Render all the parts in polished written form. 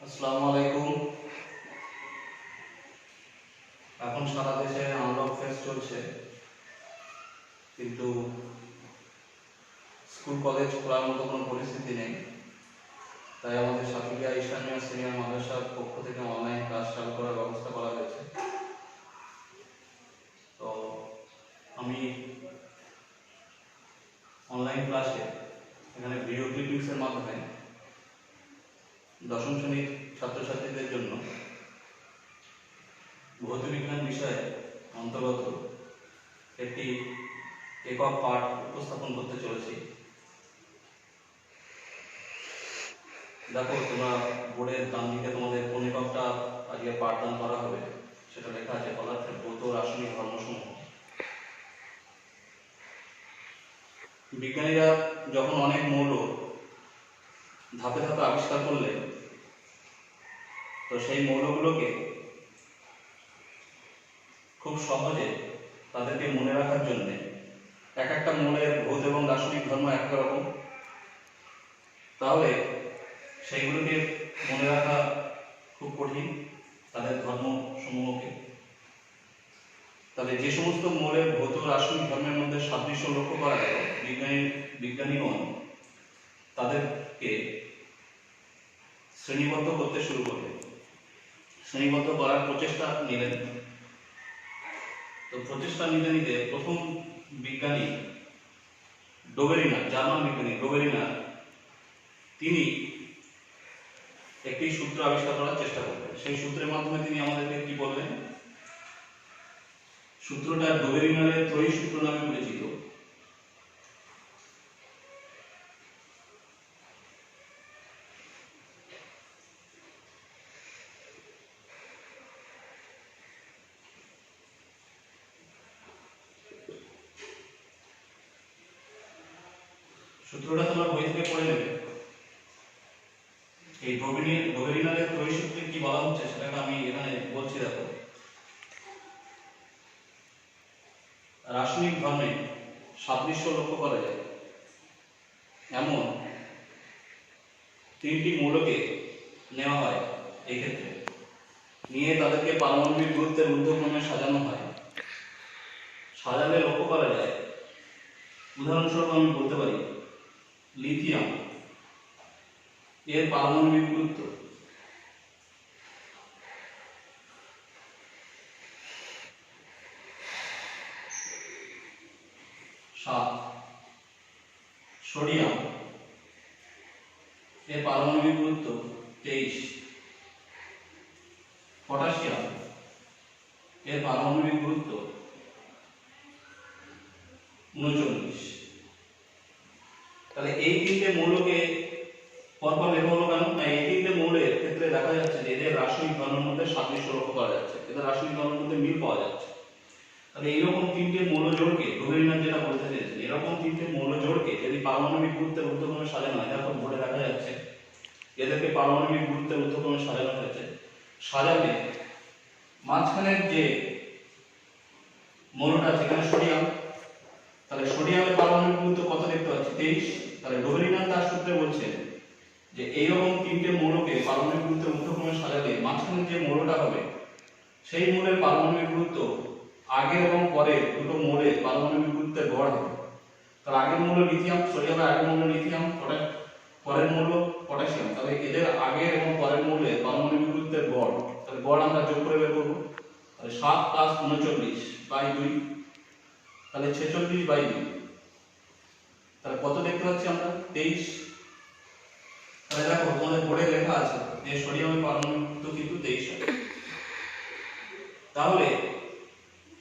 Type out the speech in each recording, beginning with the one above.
আসসালামু আলাইকুম। এখন সারা দেশে আনলক ফেজ চলছে, কিন্তু স্কুল কলেজ খোলার মতো কোনো পরিস্থিতি নেই। তাই আমাদের সাফিয়া ইসলামিয়া সিনিয়র মাদ্রাসার পক্ষ থেকে অনলাইন ক্লাস চালু করার ব্যবস্থা করা হয়েছে। তো আমি অনলাইন ক্লাসে এখানে ভিডিও ক্লিপিংসের মাধ্যমে দশম শ্রেণীর ছাত্রছাত্রীদের জন্য ভৌত বিজ্ঞান বিষয়ে অন্তর্গত একটি একক পাঠ উপস্থাপন করতে চলেছি। দেখো, তোমরা বোর্ডের ডান দিকে তোমাদের কোন এককটা আজকে পাঠদান করা হবে সেটা লেখা আছে পদার্থের ভৌত রাসায়নিক ধর্মসমূহ। বিজ্ঞানীরা যখন অনেক মৌল ধাপে ধাপে আবিষ্কার করলেন, তো সেই মৌলগুলোকে খুব সহজে তাদেরকে মনে রাখার জন্য এক একটা মৌলের ভৌত এবং রাসায়নিক ধর্ম এক রকম, তাহলে সেইগুলোকে মনে রাখা খুব কঠিন তাদের ধর্ম সমূহকে। তাহলে যে সমস্ত মৌলের ভৌত রাসায়নিক ধর্মের মধ্যে সাদৃশ্য লক্ষ্য করা গেল, বিজ্ঞানীগণ তাদেরকে শ্রেণীবদ্ধ করতে শুরু করলেন, শ্রেণীবদ্ধ করার প্রচেষ্টা নিলেন। তো প্রচেষ্টা নিতে নিতে প্রথম বিজ্ঞানী ডোবেরিনার, জার্মান বিজ্ঞানী ডোবেরিনার, তিনি একটি সূত্র আবিষ্কার করার চেষ্টা করলেন। সেই সূত্রের মাধ্যমে তিনি আমাদেরকে কি বললেন? সূত্রটা ডোবেরিনারের ত্রয়ী সূত্র নামে পরিচিত। সূত্রটা তোমরা বই থেকে পড়ে নেবে। এই ডোবেরিনারের ত্রয়ী সূত্রে কি বলা হচ্ছে সেটাকে আমি এখানে বলছি। দেখো, রাসায়নিক ধর্মে সাদৃশ্য লক্ষ্য করা যায় এমন তিনটি মৌলকে নেওয়া হয়, এই ক্ষেত্রে নিয়ে তাদেরকে পারমাণবিক গুরুত্বের ঊর্ধ্বক্রমে সাজানো হয়। সাজালে লক্ষ্য করা যায়, উদাহরণস্বরূপ আমি বলতে পারি লিথিয়াম এর পারমাণবিক গুরুত্ব 7, সোডিয়াম এর পারমাণবিক গুরুত্ব 23, পটাশিয়াম এর পারমাণবিক গুরুত্ব 39। তাহলে এই তিনটে মৌলকে পরপর লেখা হলো কেন? না, এই তিনটে মৌলের ক্ষেত্রে দেখা যাচ্ছে যে এদের রাসায়নিক ধর্মের মধ্যে সাদৃশ্য লক্ষ্য করা যাচ্ছে, এদের রাসায়নিক ধর্মের মধ্যে মিল পাওয়া যাচ্ছে। তাহলে এইরকম তিনটে মৌল জোড়কে ডোবেরিনার যেটা বলতে চেয়েছেন, এরকম তিনটে মৌল জোড়কে যদি পারমাণবিক গুরুত্বের ঊর্ধ্বক্রমে সাজানো হয়, দেখো বোর্ডে দেখা যাচ্ছে এদেরকে পারমাণবিক গুরুত্বের ঊর্ধ্বক্রমে সাজানো হয়েছে। সাজালে মাঝখানের যে মৌলটা আছে এখানে সোডিয়াম, তাহলে সোডিয়ামের পারমাণবিক গুরুত্ব কত দেখতে পাচ্ছি? 23। তাহলে ডোবেরিনার তার সূত্রে বলছেন যে এইরকম তিনটে মৌলকে পারমাণবিক গুরুত্বের ঊর্ধ্বক্রমে সাজালে মাঝখানে যে মৌলটা হবে সেই মৌলের পারমাণবিক গুরুত্ব আগের এবং পরের দুটো মৌলের পারমাণবিক গুরুত্বের গড় হবে। তাহলে আগের মৌল লিথিয়াম, সোডিয়ামের আগের মৌল লিথিয়াম, পরের মৌল পটাশিয়াম, তাহলে এদের আগের এবং পরের মৌলের পারমাণবিক গুরুত্বের গড়, তাহলে গড় আমরা যোগ করে বের করব। তাহলে 7 + 39/2, তাহলে 46/2। তাহলে কত দেখতে পাচ্ছি আমরা? 23। তাহলে দেখো তোমাদের বোর্ডে লেখা আছে যে সোডিয়ামের পারমাণবিক গুরুত্ব কিন্তু 23 হবে। তাহলে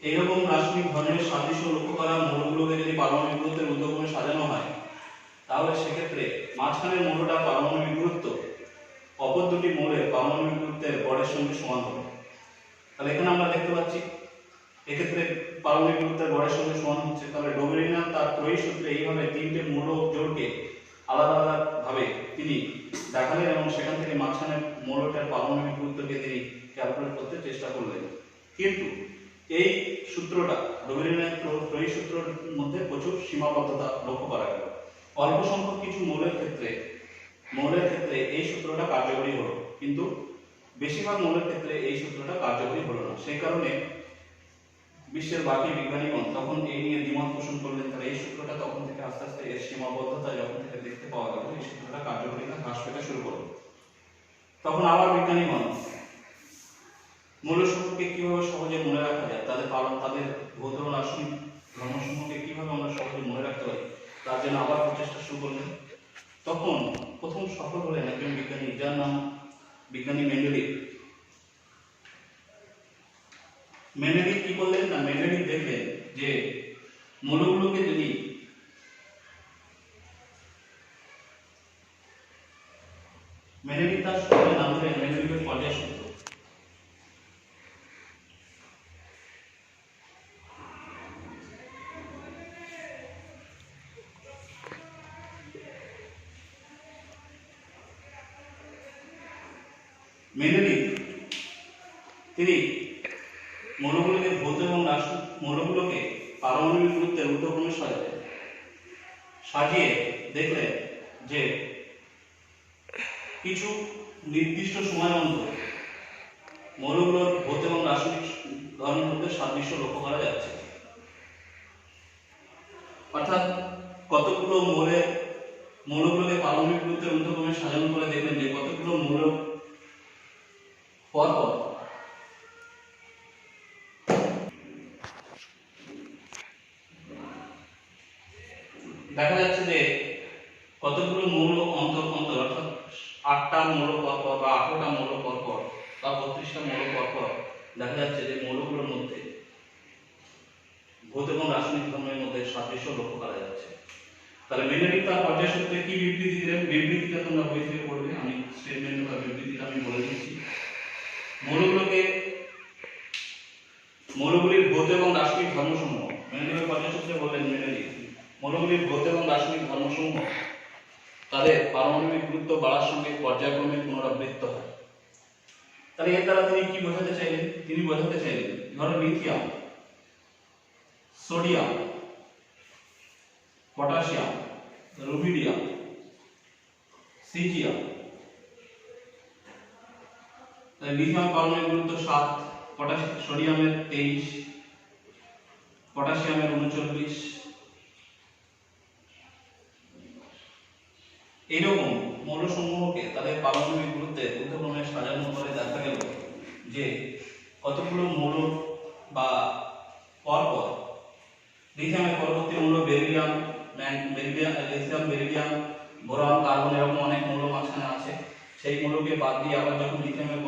এইরকম রাসায়নিক ধর্মের সাদৃশ্য লক্ষ্য করা মৌলগুলোকে যদি পারমাণবিক গুরুত্বের ঊর্ধ্বক্রমে সাজানো হয়, তাহলে সেক্ষেত্রে মাঝখানের মৌলটার পারমাণবিক গুরুত্ব অপর দুটি মৌলের পারমাণবিক গুরুত্বের গড়ের সঙ্গে সমান হবে। তাহলে এখানে আমরা দেখতে পাচ্ছি এক্ষেত্রে পারমাণবিক গুরুত্বের গড়ের সঙ্গে সমান হচ্ছে। তাহলে ডোবেরিনার তার ত্রয়ী সূত্রে এইভাবে তিনটে মৌল জোড়কে আলাদা আলাদা ভাবে তিনি দেখালেন এবং সেখান থেকে মাঝখানের মৌলটার পারমাণবিক গুরুত্বকে তিনি ক্যালকুলেট করতে চেষ্টা করলেন। কিন্তু এই সূত্রটা ডোবেরিনার ত্রয়ী সূত্রের মধ্যে প্রচুর সীমাবদ্ধতা লক্ষ্য করা গেল। অল্প সংখ্যক কিছু মৌলের ক্ষেত্রে এই সূত্রটা কার্যকরী হলো। কিন্তু বেশিরভাগ মৌলের ক্ষেত্রে এই সূত্রটা কার্যকরী হলো না। সেই কারণে বিশ্বের বাকি বিজ্ঞানীগণ তখন এই নিয়ে দ্বিমত পোষণ করলেন। তাহলে এই সূত্রটা তখন থেকে আস্তে আস্তে এর সীমাবদ্ধতা যখন থেকে দেখতে পাওয়া গেল, এই সূত্রটা কার্যকরিতা হ্রাস পেতে শুরু করলো। তখন আবার বিজ্ঞানীগণ মৌলসমূহকে কিভাবে সহজে মনে রাখা যায়, তাদের ভৌত ও রাসায়নিক ধর্মসমূহকে কিভাবে আমরা সহজে মনে রাখতে পারি, তার জন্য আবার প্রচেষ্টা শুরু করলেন। তখন প্রথম সফল হলেন একজন বিজ্ঞানী, যার নাম বিজ্ঞানী মেন্ডেলিভ। মেন্ডেলিভ কি করলেন না, মেন্ডেলিভ দেখলেন যে মৌলগুলোকে যদি মেন্ডেলিভ তার সূত্রের নাম দিলেন মেন্ডেলিভের পর্যায় সূত্র। মেন্ডেলিভ তিনি মৌলগুলোকে ভৌত এবং রাসায়নিক মৌলগুলোকে পারমাণবিক গুরুত্বের ঊর্ধ্বক্রমে সাজালেন। সাজিয়ে দেখলেন যে কিছু নির্দিষ্ট সময় অন্তর মৌলগুলোর ভৌত এবং রাসায়নিক ধর্মের মধ্যে সাদৃশ্য লক্ষ্য করা যাচ্ছে। অর্থাৎ কতগুলো মৌলগুলোকে পারমাণবিক গুরুত্বের ঊর্ধ্বক্রমে সাজানো করে দেখলেন যে কতগুলো মৌল পরপর দেখা যাচ্ছে যে কতগুলো মৌল অন্তর অর্থাৎ 8টা মৌল পরপর বা 18টা মৌল পরপর বা 32টা মৌল পরপর দেখা যাচ্ছে যে মৌলগুলোর মধ্যে ভৌত এবং রাসায়নিক ধর্মের মধ্যে সাদৃশ্য লক্ষ্য করা যাচ্ছে। তাহলে মেন্ডেলিভ তার পর্যায় সূত্রে কি বিবৃতি দিলেন, বিবৃতিটা তোমরা বই থেকে পড়বে, আমি স্টেটমেন্ট বা বিবৃতিটা আমি বলে দিচ্ছি। মৌলগুলির ভৌত এবং রাসায়নিক ধর্মসমূহ, মেন্ডেলিভের পর্যায় সূত্রে বললেন মেন্ডেলিভ, মৌলগুলির ভৌত এবং রাসায়নিক ধর্মসমূহ তাদের পারমাণবিক গুরুত্ব বাড়ার সঙ্গে পর্যায়ক্রমে পুনরাবৃত্ত হয়। তাহলে এর দ্বারা তিনি কি বোঝাতে চাইলেন, তিনি বোঝাতে চাইলেন ধরো lithium, sodium, potassium, rubidium, caesium. Lithium পারমাণবিক গুরুত্ব 7, সোডিয়ামের 23, পটাশিয়ামের 39। এইরকম মৌলসমূহকে তাদের পারমাণবিক গুরুত্বের ঊর্ধ্বক্রমে সাজানো করে দেখা গেল যে কতগুলো মৌল বা পরপর লিথিয়ামের পরবর্তী মৌল beryllium, lithium, beryllium, boron, carbon, এরকম অনেক মৌল মাঝখানে আছে। সেই মৌলকে বাদ দিয়ে আবার যখন লিথিয়ামের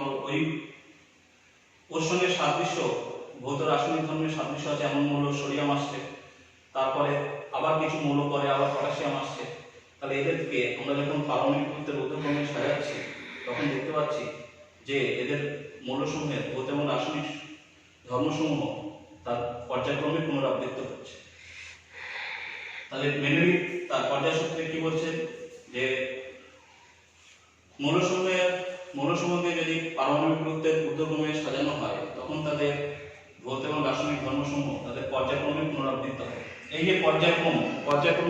ওর সঙ্গে সাদৃশ্য ভৌত রাসায়নিক ধর্মের সাদৃশ্য আছে এমন মৌল সোডিয়াম আসছে, তারপরে আবার কিছু মৌল পরে আবার পটাশিয়াম আসছে। তাহলে এদেরকে আমরা যখন পারমাণবিক গুরুত্বের ঊর্ধ্বক্রমে সাজাচ্ছি তখন দেখতে পাচ্ছি যে এদের মৌলসমূহের ভৌত এবং রাসায়নিক ধর্মসমূহ তার পর্যায়ক্রমে পুনরাবৃত্ত হচ্ছে। তাহলে মেন্ডেলিভ তার পর্যায় সূত্রে কি বলছে যে মৌলসমূহকে যদি পারমাণবিক গুরুত্বের ঊর্ধ্বক্রমে সাজানো হয় তখন তাদের ভৌত এবং রাসায়নিক ধর্মসমূহ তাদের পর্যায়ক্রমে পুনরাবৃত্ত হয়। এই যে পর্যায়ক্রম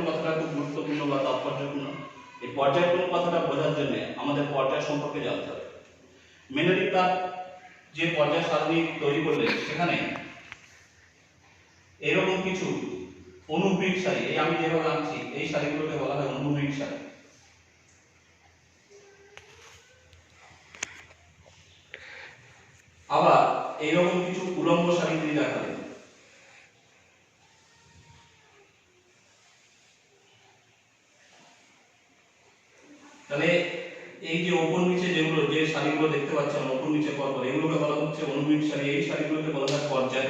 কথাটা খুব গুরুত্বপূর্ণ বা তাৎপর্যপূর্ণ। এই পর্যায়ক্রম কথাটা বোঝার জন্য আমাদের পর্যায় সম্পর্কে জানতে হবে। মেন্ডেলিভ তার যে পর্যায় সারণী তৈরি করলেন সেখানে এরকম কিছু অনুভূমিক সারি, এই আমি যেভাবে আঁকছি এই সারিগুলোকে বলা হয় অনুভূমিক সারি। আবার এইরকম কিছু উলম্ব সারি তিনি দেখালেন। তাহলে এই যে উপর নিচে যে সারিগুলো দেখতে পাচ্ছেন উপর নিচে পরপর, এগুলোকে বলা হচ্ছে অনুভূমিক সারি, এই সারিগুলোকে বলা হয় পর্যায়।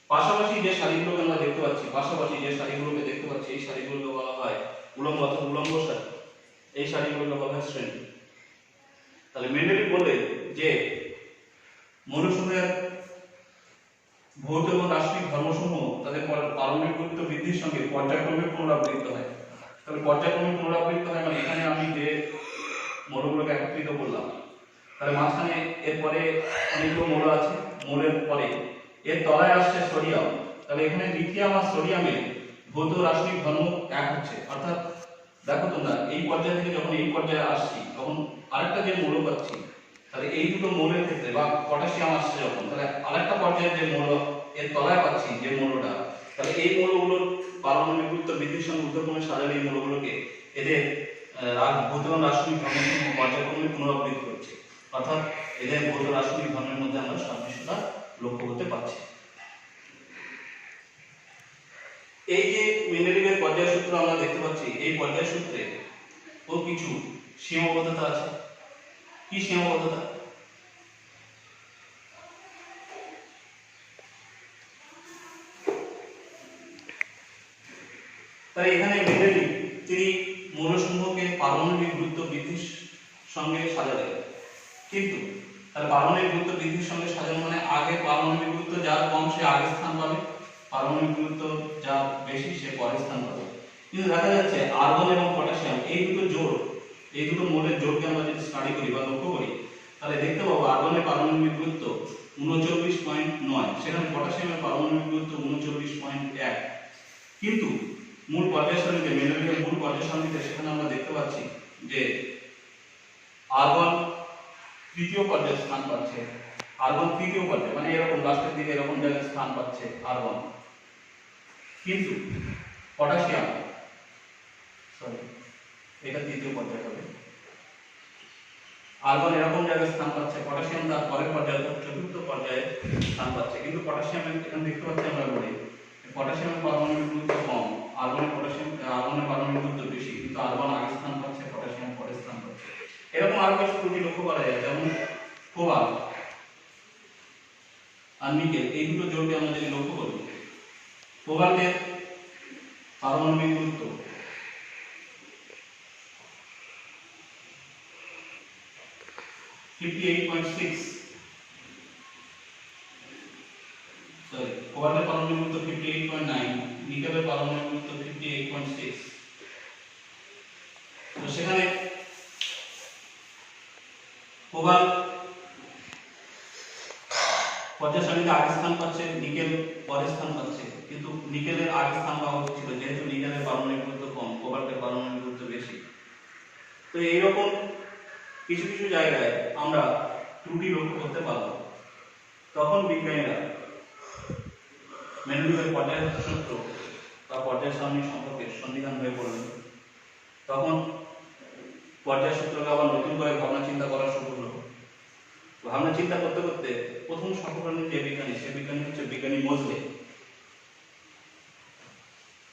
পাশাপাশি যে সারিগুলোকে আমরা দেখতে পাচ্ছি এই সারিগুলোকে বলা হয় উলম্ব অথবা উলম্ব সারি, এই সারিগুলোকে বলা হয় শ্রেণী। তাহলে মেন্ডেলিভ বললেন যে মৌলসমূহের ভৌত এবং রাসায়নিক ধর্মসমূহ তাদের পারমাণবিক গুরুত্ব বৃদ্ধির সঙ্গে পর্যায়ক্রমে পুনরাবৃত্ত হয়। তাহলে পর্যায়ক্রমে পুনরাবৃত্ত হয় মানে এখানে আমি যে মৌলগুলোকে একত্রিত করলাম, তাহলে মাঝখানে এরপরে অনেকগুলো মৌল আছে, মৌলের পরে এর তলায় আসছে সোডিয়াম। তাহলে এখানে লিথিয়াম আর সোডিয়ামের ভৌত রাসায়নিক ধর্ম এক হচ্ছে, অর্থাৎ দেখো তোমরা এই পর্যায় থেকে যখন এই পর্যায়ে আসছি তখন আরেকটা যে মৌল পাচ্ছি, তাহলে এই দুটো মৌলের ক্ষেত্রে বা পটাশিয়াম আসছে যখন, তাহলে আরেকটা পর্যায়ে যে মৌল এর তলায় পাচ্ছি যে মৌলটা, তাহলে এই মৌলগুলোর পারমাণবিক গুরুত্ব বৃদ্ধির সঙ্গে ঊর্ধ্বক্রমে সাজালে এই মৌলগুলোকে এদের ভৌত এবং রাসায়নিক ধর্ম পর্যায়ক্রমে পুনরাবৃত্তি করছে, অর্থাৎ এদের ভৌত রাসায়নিক ধর্মের মধ্যে আমরা সাদৃশ্যতা লক্ষ্য করতে পারছি। এই যে মেন্ডেলিভের পর্যায় সূত্র আমরা দেখতে পাচ্ছি, এই পর্যায় সূত্রে ও কিছু সীমাবদ্ধতা আছে। কি সীমাবদ্ধতা? তাই এখানে মেন্ডেলিভ তিনি মৌলসমূহকে পারমাণবিক গুরুত্ব বৃদ্ধির সঙ্গে সাজালেন, কিন্তু তার পারমাণবিক গুরুত্ব বৃদ্ধির সঙ্গে সাজানো মানে আগে পারমাণবিক গুরুত্ব যার কম সে আগে স্থান পাবে, পারমাণবিক গুরুত্ব যার বেশি সে পরে স্থান পাবে। কিন্তু দেখা যাচ্ছে আর্গন এবং পটাশিয়াম এই দুটো জোড়, এই দুটো মৌলের জোড়কে আমরা যদি স্টাডি করি বা লক্ষ্য করি, তাহলে দেখতে পাবো আর্গনের পারমাণবিক গুরুত্ব 39.9, সেখানে পটাশিয়ামের পারমাণবিক গুরুত্ব 39.1। কিন্তু মূল পর্যায় সারণীতে, মেন্ডেলিভের মূল পর্যায় সারণীতে সেখানে আমরা দেখতে পাচ্ছি যে আর্গন তৃতীয় পর্যায়ে স্থান পাচ্ছে, আর্গন তৃতীয় পর্যায়ে মানে এরকম লাস্টের দিকে এরকম জায়গায় স্থান পাচ্ছে আর্গন, কিন্তু পটাশিয়াম এটা তৃতীয় পর্যায়ে হবে, আর্গন এরকম জায়গায় স্থান পাচ্ছে, পটাশিয়াম তার পরের পর্যায়ে চতুর্থ পর্যায়ে স্থান পাচ্ছে। কিন্তু পটাশিয়াম এখানে দেখতে পাচ্ছি আমরা বলি পটাশিয়ামের পারমাণবিক গুরুত্ব কম, আর্গনের পারমাণবিক গুরুত্ব বেশি, কিন্তু আর্গন আগে স্থান পাচ্ছে, পটাশিয়াম পরে স্থান পাচ্ছে। এরকম আরো কিছু ত্রুটি লক্ষ্য করা যায়, যেমন কোবাল্ট আর নিকেল এই দুটো জোড়কে আমরা যদি লক্ষ্য করি, কোবাল্টের পারমাণবিক গুরুত্ব 58.6, সরি কোবাল্টের পারমাণবিক গুরুত্ব 58.9, নিকেলের পারমাণবিক গুরুত্ব 58.6। তো সেখানে কোবাল্ট পর্যায় সারণীতে আগে স্থান পাচ্ছে, নিকেল পরে স্থান পাচ্ছে, কিন্তু নিকেলের আগে স্থান পাওয়া উচিত ছিল, যেহেতু নিকেলের পারমাণবিক গুরুত্ব কম, কোবাল্টের পারমাণবিক গুরুত্ব বেশি। তো এইরকম কিছু কিছু জায়গায় আমরা ত্রুটি লক্ষ্য করতে পারবো। তখন বিজ্ঞানীরা মেন্ডেলিভের পর্যায় সূত্র বা পর্যায় সারণী সম্পর্কে সন্দিহান হয়ে পড়লেন। তখন পর্যায় সূত্রকে আবার নতুন করে ভাবনা চিন্তা করা শুরু হলো। ভাবনা চিন্তা করতে করতে প্রথম সফলকারী যে বিজ্ঞানী, সে বিজ্ঞানী হচ্ছে বিজ্ঞানী মোজলে।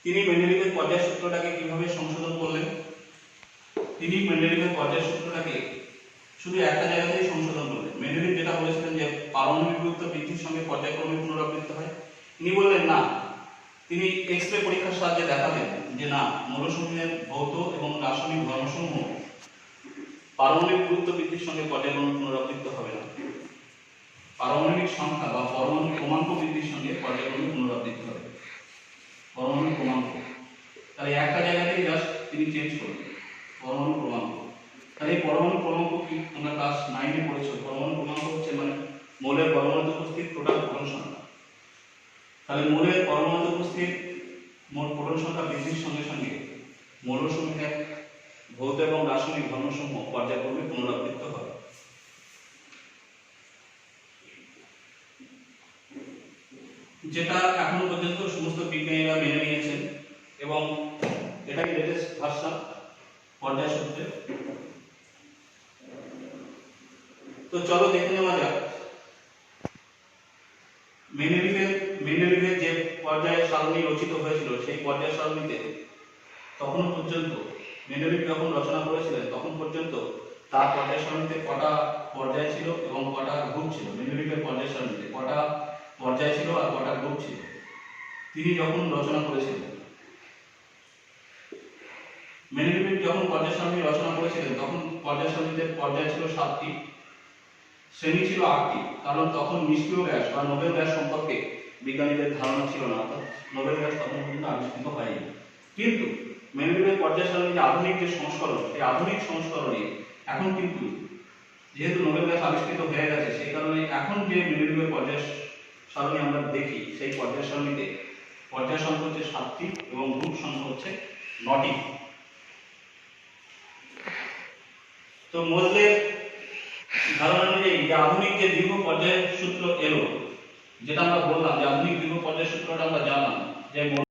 তিনি মেন্ডেলিভের পর্যায় সূত্রটাকে কিভাবে সংশোধন করলেন? তিনি মেন্ডেলিভের পর্যায় সূত্রটাকে শুধু একটা জায়গাতেই সংশোধন করলেন। মেন্ডেলিভ যেটা বলেছিলেন যে পারমাণবিক গুরুত্ব বৃদ্ধির সঙ্গে পর্যায়ক্রমে পুনরাবৃত্তি হয়, তিনি বললেন না, তিনি এক্স-রে পরীক্ষার সাহায্যে দেখালেন যে না, মৌলসমূহের ভৌত এবং রাসায়নিক ধর্মসমূহ পারমাণবিক গুরুত্ব বৃদ্ধির সঙ্গে পর্যায়ক্রমে পুনরাবৃত্তি হবে না, পারমাণবিক সংখ্যা বা পরমাণু ক্রমাঙ্ক বৃদ্ধির সঙ্গে পর্যায়ক্রমে পুনরাবৃত্তি হবে। পরমাণু ক্রমাঙ্ক, তাহলে একটা জায়গাতেই জাস্ট তিনি চেঞ্জ করলেন পরমাণু ক্রমাঙ্ক। তাহলে এই পরমাণু ক্রমাঙ্ক কি তোমরা ক্লাস 9 এ পড়েছো? পরমাণু ক্রমাঙ্ক হচ্ছে মানে মৌলের পরমাণুতে উপস্থিত টোটাল প্রোটন সংখ্যা। তাহলে মৌলের পরমাণুতে উপস্থিত মোট প্রোটন সংখ্যা বৃদ্ধির সঙ্গে সঙ্গে মৌলসমূহের ভৌত এবং রাসায়নিক ধর্মসমূহ পর্যায়ক্রমে পুনরাবৃত্তি হবে। যেটা এখনো পর্যন্ত সমস্ত বিজ্ঞানীরা মেনে নিয়েছেন এবং এটাই লেটেস্ট ভার্সন পর্যায় সূত্রের। তো চলো দেখে নেওয়া যাক মেন্ডেলিভের যে পর্যায় সারণী রচিত হয়েছিল, সেই পর্যায় সারণীতে তখনও পর্যন্ত মেন্ডেলিভ যখন রচনা করেছিলেন তখন পর্যন্ত তার পর্যায় সারণীতে কটা পর্যায় ছিল এবং কটা গ্রুপ ছিল। মেন্ডেলিভের পর্যায় সারণীতে কটা পর্যায় ছিল আর কটা গ্রুপ ছিল তিনি যখন রচনা করেছিলেন। মেন্ডেলিভ যখন পর্যায় সারণী রচনা করেছিলেন তখন পর্যায় সারণীতে পর্যায় ছিল 7টি, শ্রেণী ছিল 8টি, কারণ তখন নিষ্ক্রিয় গ্যাস বা নোবেল গ্যাস সম্পর্কে বিজ্ঞানীদের ধারণা ছিল না, অর্থাৎ নোবেল গ্যাস তখন পর্যন্ত আবিষ্কৃত হয়নি। কিন্তু মেন্ডেলিভের পর্যায় সারণীর আধুনিক যে সংস্করণ, সেই আধুনিক সংস্করণে এখন কিন্তু যেহেতু নোবেল গ্যাস আবিষ্কৃত হয়ে গেছে, সেই কারণে এখন যে মেন্ডেলিভের পর্যায় সারণী আমরা দেখি, সেই পর্যায় সারণীতে পর্যায় সংখ্যা হচ্ছে 7টি এবং গ্রুপ সংখ্যা হচ্ছে 9টি। তো মোজলের ধারণা অনুযায়ী যে আধুনিক যে দীর্ঘ পর্যায়ের সূত্র এলো, যেটা আমরা বললাম যে আধুনিক দীর্ঘ পর্যায়ের সূত্রটা আমরা জানলাম যে